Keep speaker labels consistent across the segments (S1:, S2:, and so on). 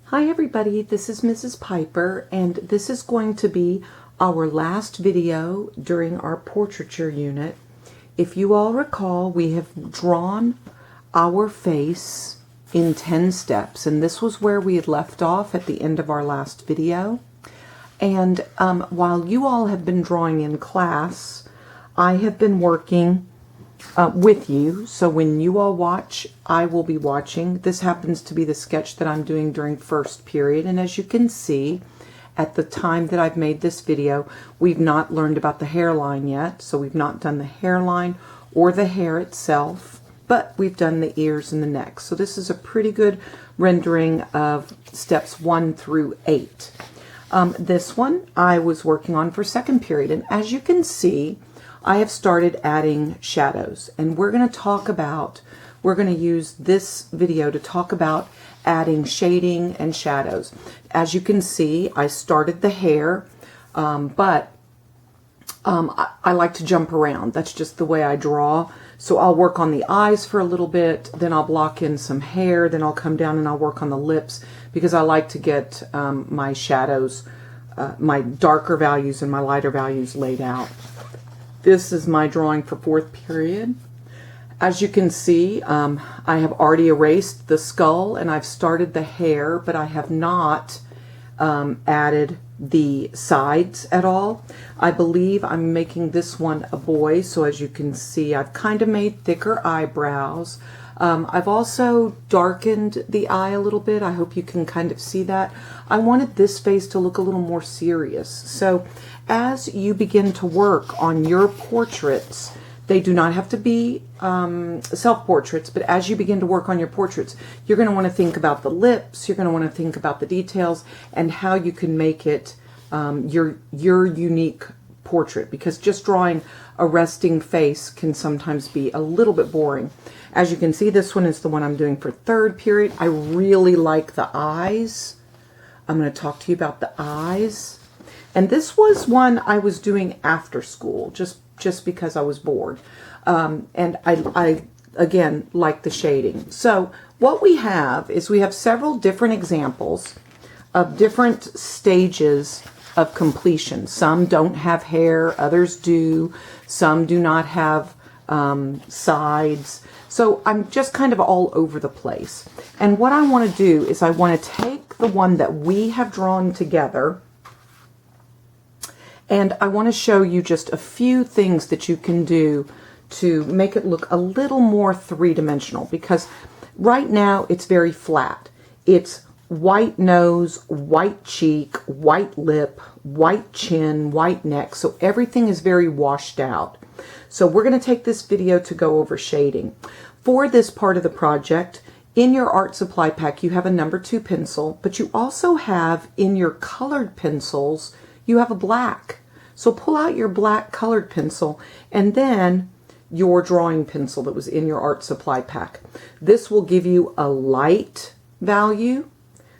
S1: Hi everybody, this is Mrs. Piper, and this is going to be our last video during our portraiture unit. If you all recall, we have drawn our face in 10 steps, and this was where we had left off at the end of our last video. And while you all have been drawing in class, I have been working with you. So when you all watch, I will be watching. This happens to be the sketch that I'm doing during first period, and as you can see, at the time that I've made this video, we've not learned about the hairline yet, so we've not done the hairline or the hair itself, but we've done the ears and the neck. So this is a pretty good rendering of steps 1 through 8. This one I was working on for second period, and as you can see, I have started adding shadows, and we're going to use this video to talk about adding shading and shadows. As you can see, I started the hair, but I like to jump around. That's just the way I draw. So I'll work on the eyes for a little bit, then I'll block in some hair, then I'll come down and I'll work on the lips, because I like to get my shadows, my darker values and my lighter values laid out. This is my drawing for fourth period. As you can see, I have already erased the skull and I've started the hair, but I have not added the sides at all. I believe I'm making this one a boy, so as you can see, I've kind of made thicker eyebrows. I've also darkened the eye a little bit. I hope you can kind of see that. I wanted this face to look a little more serious. So as you begin to work on your portraits, they do not have to be self-portraits, but as you begin to work on your portraits, you're going to want to think about the lips, you're going to want to think about the details, and how you can make it your unique portrait, because just drawing a resting face can sometimes be a little bit boring. As you can see, this one is the one I'm doing for third period. I really like the eyes. I'm going to talk to you about the eyes. And this was one I was doing after school, just because I was bored. And I again, like the shading. So what we have is we have several different examples of different stages of completion. Some don't have hair, others do. Some do not have sides. So I'm just kind of all over the place. And what I want to do is I want to take the one that we have drawn together, and I want to show you just a few things that you can do to make it look a little more three-dimensional, because right now it's very flat. It's white nose, white cheek, white lip, white chin, white neck. So everything is very washed out. So we're going to take this video to go over shading. For this part of the project, in your art supply pack, you have a number 2 pencil, but you also have in your colored pencils, you have a black. So pull out your black colored pencil and then your drawing pencil that was in your art supply pack. This will give you a light value.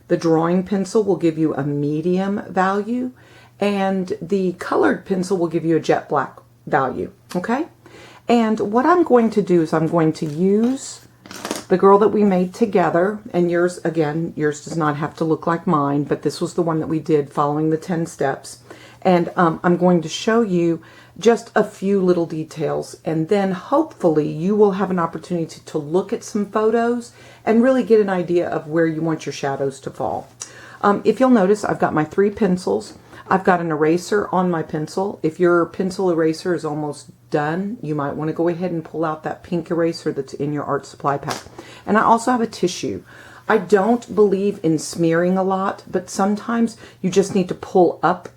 S1: The drawing pencil will give you a medium value, and the colored pencil will give you a jet black value. Okay? And what I'm going to do is I'm going to use the girl that we made together, and yours, again, yours does not have to look like mine, but this was the one that we did following the 10 steps. And I'm going to show you just a few little details, and then hopefully you will have an opportunity to look at some photos and really get an idea of where you want your shadows to fall. If you'll notice, I've got my 3 pencils. I've got an eraser on my pencil. If your pencil eraser is almost done, you might want to go ahead and pull out that pink eraser that's in your art supply pack. And I also have a tissue. I don't believe in smearing a lot, but sometimes you just need to pull up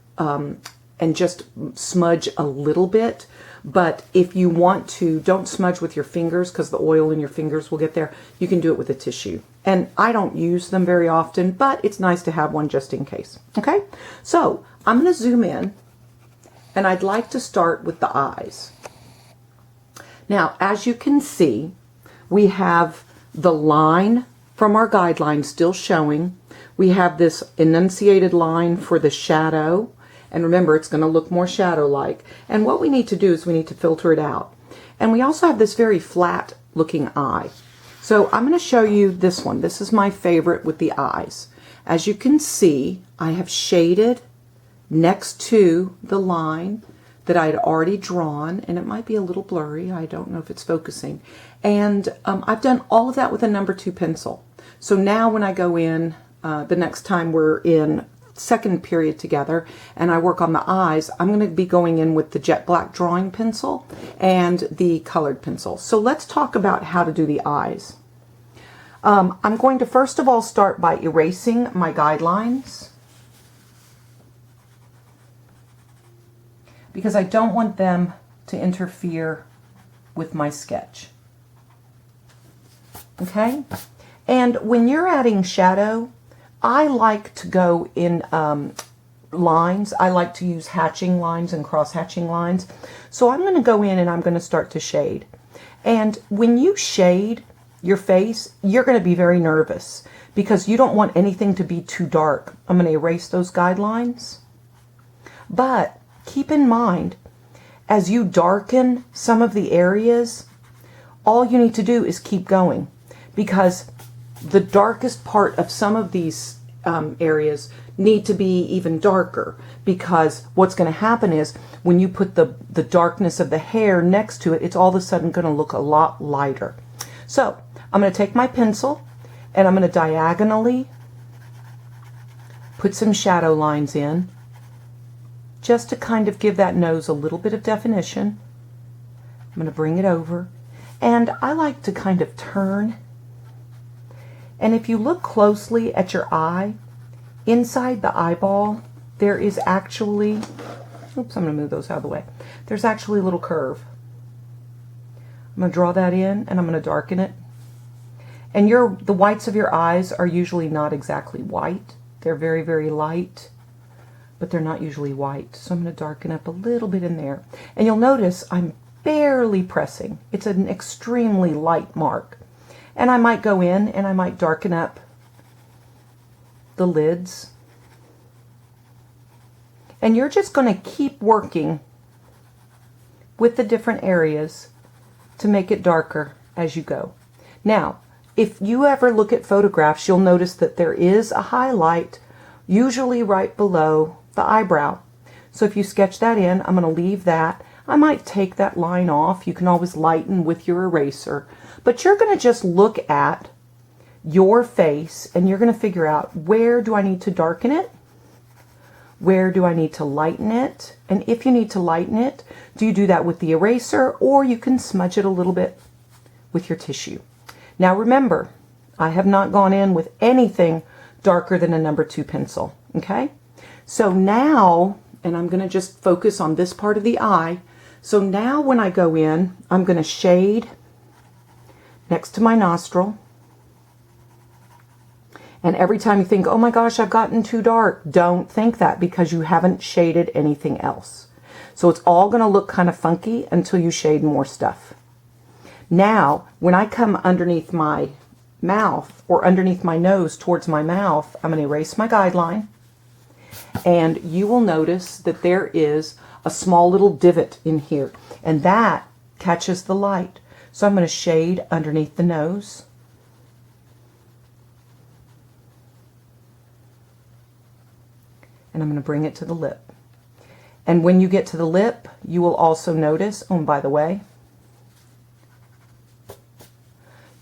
S1: and just smudge a little bit. But if you want to, don't smudge with your fingers, because the oil in your fingers will get there. You can do it with a tissue. And I don't use them very often, but it's nice to have one just in case. Okay, so I'm going to zoom in, and I'd like to start with the eyes. Now, as you can see, we have the line from our guideline still showing. We have this enunciated line for the shadow. And remember, it's going to look more shadow-like. And what we need to do is we need to filter it out. And we also have this very flat looking eye. So I'm going to show you this one. This is my favorite with the eyes. As you can see, I have shaded next to the line that I had already drawn, and it might be a little blurry. I don't know if it's focusing. And I've done all of that with a number 2 pencil. So now when I go in, the next time we're in second period together and I work on the eyes, I'm going to be going in with the jet black drawing pencil and the colored pencil. So let's talk about how to do the eyes. I'm going to first of all start by erasing my guidelines, because I don't want them to interfere with my sketch. Okay? And when you're adding shadow, I like to go in lines. I like to use hatching lines and cross-hatching lines. So I'm going to go in and I'm going to start to shade. And when you shade your face, you're going to be very nervous because you don't want anything to be too dark. I'm going to erase those guidelines. But keep in mind, as you darken some of the areas, all you need to do is keep going, because the darkest part of some of these areas need to be even darker, because what's going to happen is when you put the darkness of the hair next to it, it's all of a sudden going to look a lot lighter. So I'm going to take my pencil and I'm going to diagonally put some shadow lines in, just to kind of give that nose a little bit of definition. I'm going to bring it over, and I like to kind of turn. And if you look closely at your eye, inside the eyeball, there is actually, oops, I'm going to move those out of the way. There's actually a little curve. I'm going to draw that in and I'm going to darken it. And the whites of your eyes are usually not exactly white. They're very, very light, but they're not usually white. So I'm going to darken up a little bit in there. And you'll notice I'm barely pressing. It's an extremely light mark. And I might go in and I might darken up the lids. And you're just going to keep working with the different areas to make it darker as you go. Now, if you ever look at photographs, you'll notice that there is a highlight, usually right below the eyebrow. So if you sketch that in, I'm going to leave that. I might take that line off. You can always lighten with your eraser. But you're going to just look at your face and you're going to figure out, where do I need to darken it? Where do I need to lighten it? And if you need to lighten it, do you do that with the eraser, or you can smudge it a little bit with your tissue? Now remember, I have not gone in with anything darker than a number 2 pencil. Okay? So now, and I'm going to just focus on this part of the eye. So now when I go in, I'm going to shade next to my nostril. And every time you think, oh my gosh, I've gotten too dark, don't think that, because you haven't shaded anything else. So it's all going to look kind of funky until you shade more stuff. Now, when I come underneath my mouth, or underneath my nose towards my mouth, I'm going to erase my guideline. And you will notice that there is a small little divot in here, and that catches the light. So I'm going to shade underneath the nose. And I'm going to bring it to the lip. And when you get to the lip, you will also notice, oh, and by the way,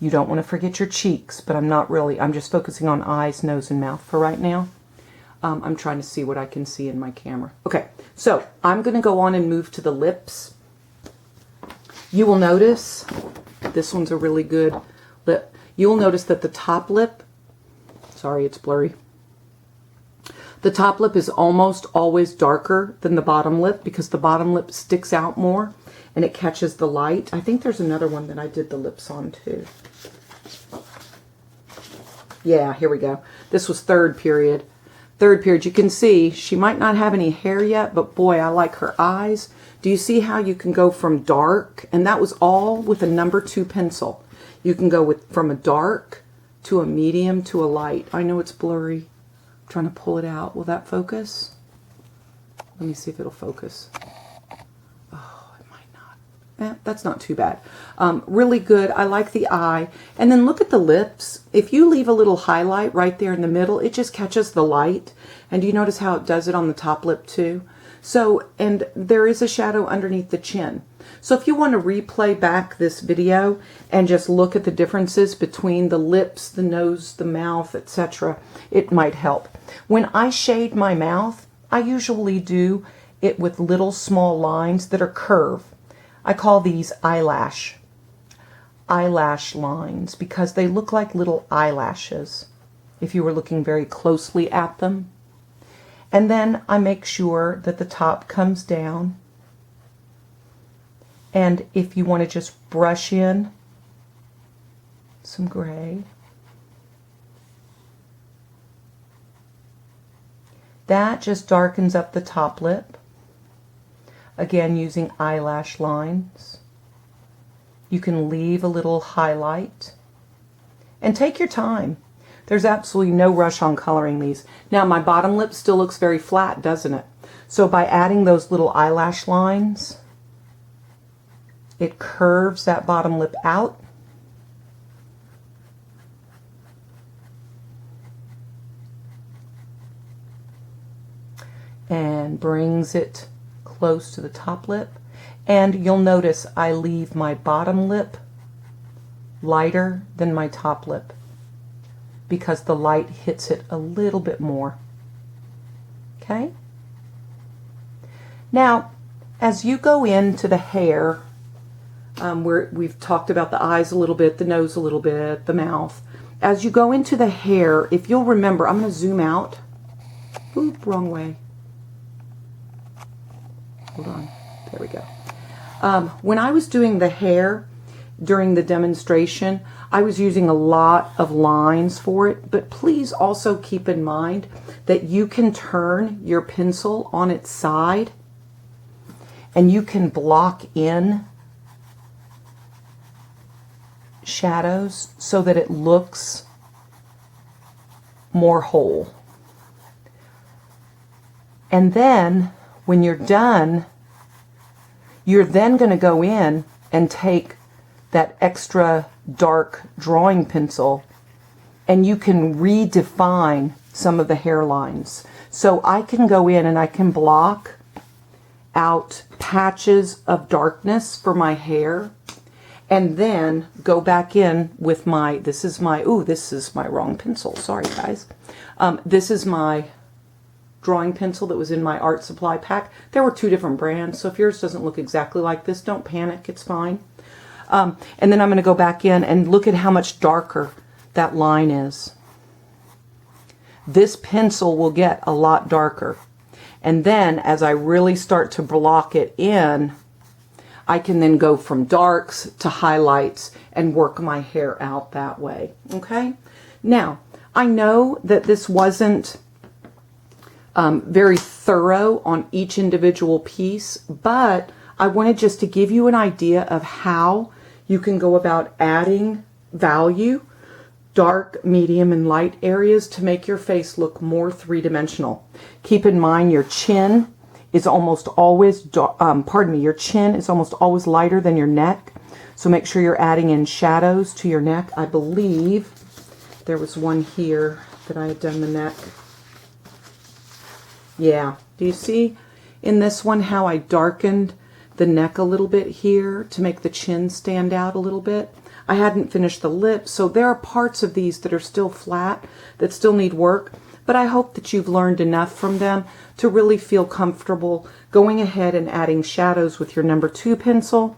S1: you don't want to forget your cheeks, but I'm just focusing on eyes, nose, and mouth for right now. I'm trying to see what I can see in my camera. Okay, so I'm going to go on and move to the lips. You will notice, this one's a really good lip. You will notice that the top lip, sorry, it's blurry. The top lip is almost always darker than the bottom lip, because the bottom lip sticks out more and it catches the light. I think there's another one that I did the lips on too. Yeah, here we go. This was third period. Third period, you can see she might not have any hair yet, but boy, I like her eyes. Do you see how you can go from dark, and that was all with a number 2 pencil. You can go from a dark to a medium to a light. I know it's blurry. I'm trying to pull it out. Will that focus? Let me see if it'll focus. Oh, it might not. That's not too bad. Really good. I like the eye. And then look at the lips. If you leave a little highlight right there in the middle, it just catches the light. And do you notice how it does it on the top lip too? So, and there is a shadow underneath the chin. So if you want to replay back this video and just look at the differences between the lips, the nose, the mouth, etc., it might help. When I shade my mouth, I usually do it with little small lines that are curved. I call these eyelash lines because they look like little eyelashes if you were looking very closely at them. And then I make sure that the top comes down. And if you want to just brush in some gray, that just darkens up the top lip. Again, using eyelash lines. You can leave a little highlight. And take your time. There's absolutely no rush on coloring these. Now my bottom lip still looks very flat, doesn't it? So by adding those little eyelash lines, it curves that bottom lip out. And brings it close to the top lip. And you'll notice I leave my bottom lip lighter than my top lip because the light hits it a little bit more. Okay? Now, as you go into the hair, we've talked about the eyes a little bit, the nose a little bit, the mouth. As you go into the hair, if you'll remember, I'm going to zoom out. Oop, wrong way. Hold on. There we go. When I was doing the hair during the demonstration, I was using a lot of lines for it, but please also keep in mind that you can turn your pencil on its side and you can block in shadows so that it looks more whole. And then when you're done, you're then going to go in and take that extra dark drawing pencil and you can redefine some of the hairlines. So I can go in and I can block out patches of darkness for my hair and then go back in with my, this is my wrong pencil. Sorry guys. This is my drawing pencil that was in my art supply pack. There were 2 different brands, so if yours doesn't look exactly like this, don't panic, it's fine. And then I'm going to go back in and look at how much darker that line is. This pencil will get a lot darker. And then as I really start to block it in, I can then go from darks to highlights and work my hair out that way. Okay? Now, I know that this wasn't very thorough on each individual piece, but I wanted just to give you an idea of how you can go about adding value, dark, medium, and light areas to make your face look more three-dimensional. Keep in mind your chin is almost always, your chin is almost always lighter than your neck, so make sure you're adding in shadows to your neck. I believe there was one here that I had done the neck. Yeah, do you see in this one how I darkened the neck a little bit here to make the chin stand out a little bit? I hadn't finished the lips, so there are parts of these that are still flat, that still need work, but I hope that you've learned enough from them to really feel comfortable going ahead and adding shadows with your number 2 pencil,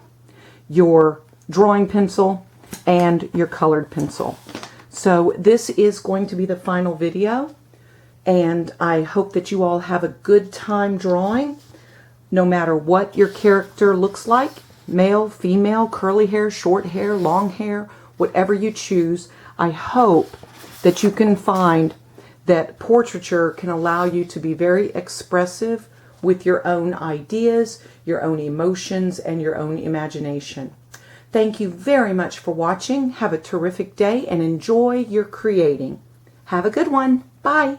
S1: your drawing pencil, and your colored pencil. So this is going to be the final video. And I hope that you all have a good time drawing, no matter what your character looks like, male, female, curly hair, short hair, long hair, whatever you choose. I hope that you can find that portraiture can allow you to be very expressive with your own ideas, your own emotions, and your own imagination. Thank you very much for watching. Have a terrific day and enjoy your creating. Have a good one. Bye.